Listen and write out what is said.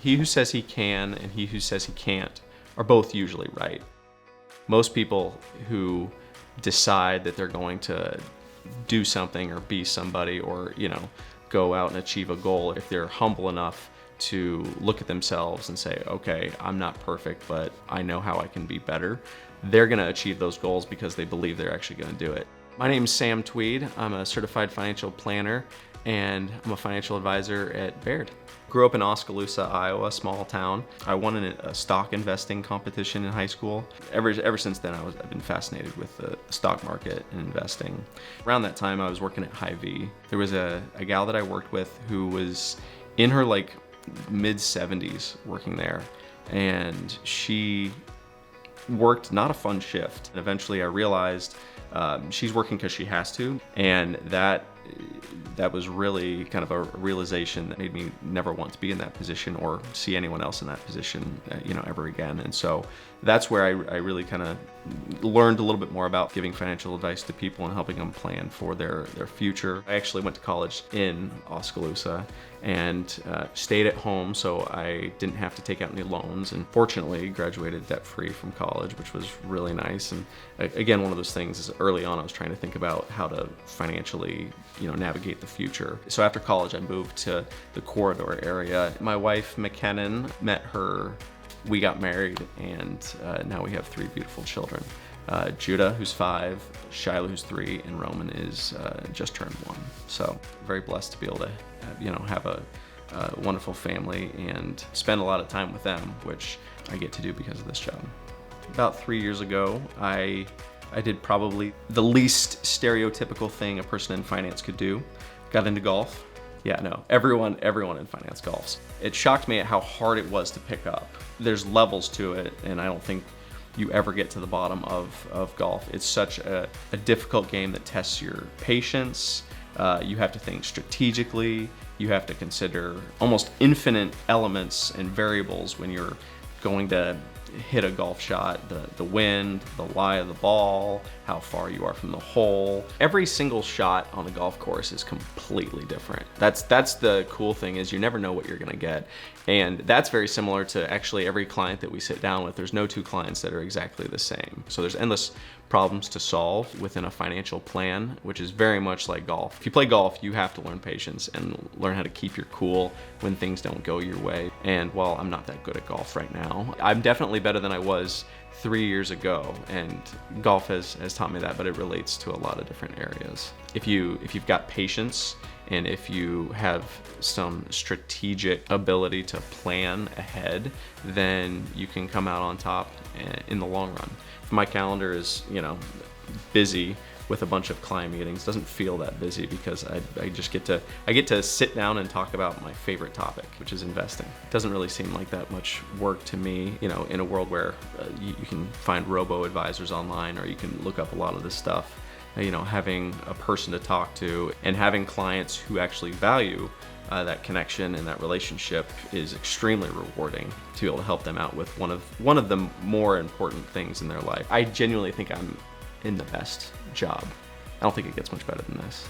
He who says he can and he who says he can't are both usually right. Most people who decide that they're going to do something or be somebody or, go out and achieve a goal, if they're humble enough to look at themselves and say, okay, I'm not perfect, but I know how I can be better, they're gonna achieve those goals because they believe they're actually gonna do it. My name is Sam Tvedt. I'm a certified financial planner and I'm a financial advisor at Baird. Grew up in Oskaloosa, Iowa, small town. I won a stock investing competition in high school. Ever since then, I've been fascinated with the stock market and investing. Around that time, I was working at Hy-Vee. There was a gal that I worked with who was in her mid-70s working there, and she worked not a fun shift. And eventually I realized she's working because she has to, and that was really kind of a realization that made me never want to be in that position or see anyone else in that position, ever again. And so that's where I really kind of learned a little bit more about giving financial advice to people and helping them plan for their future. I actually went to college in Oskaloosa and stayed at home, so I didn't have to take out any loans, and fortunately graduated debt-free from college, which was really nice. And again, one of those things is early on I was trying to think about how to financially navigate the future. So after college I moved to the corridor area. My wife McKinnon, met her, we got married, and now we have 3 beautiful children. Judah, who's 5, Shiloh, who's 3, and Roman is just turned 1. So very blessed to be able to have a wonderful family and spend a lot of time with them, which I get to do because of this job. About 3 years ago, I did probably the least stereotypical thing a person in finance could do. Got into golf. Yeah, no, everyone in finance golfs. It shocked me at how hard it was to pick up. There's levels to it, and I don't think you ever get to the bottom of golf. It's such a difficult game that tests your patience. You have to think strategically. You have to consider almost infinite elements and variables when you're going to hit a golf shot. The wind, the lie of the ball, how far you are from the hole. Every single shot on the golf course is completely different. That's the cool thing, is you never know what you're gonna get. And that's very similar to actually every client that we sit down with. There's no 2 clients that are exactly the same. So there's endless problems to solve within a financial plan, which is very much like golf. If you play golf, you have to learn patience and learn how to keep your cool when things don't go your way. And while I'm not that good at golf right now, I'm definitely better than I was 3 years ago, and golf has taught me that, but it relates to a lot of different areas. If you've got patience, and if you have some strategic ability to plan ahead, then you can come out on top in the long run. If my calendar is, busy with a bunch of client meetings, doesn't feel that busy because I get to sit down and talk about my favorite topic, which is investing. It doesn't really seem like that much work to me, in a world where you can find robo-advisors online, or you can look up a lot of this stuff. Having a person to talk to and having clients who actually value that connection and that relationship is extremely rewarding, to be able to help them out with one of the more important things in their life. I genuinely think I'm in the best job. I don't think it gets much better than this.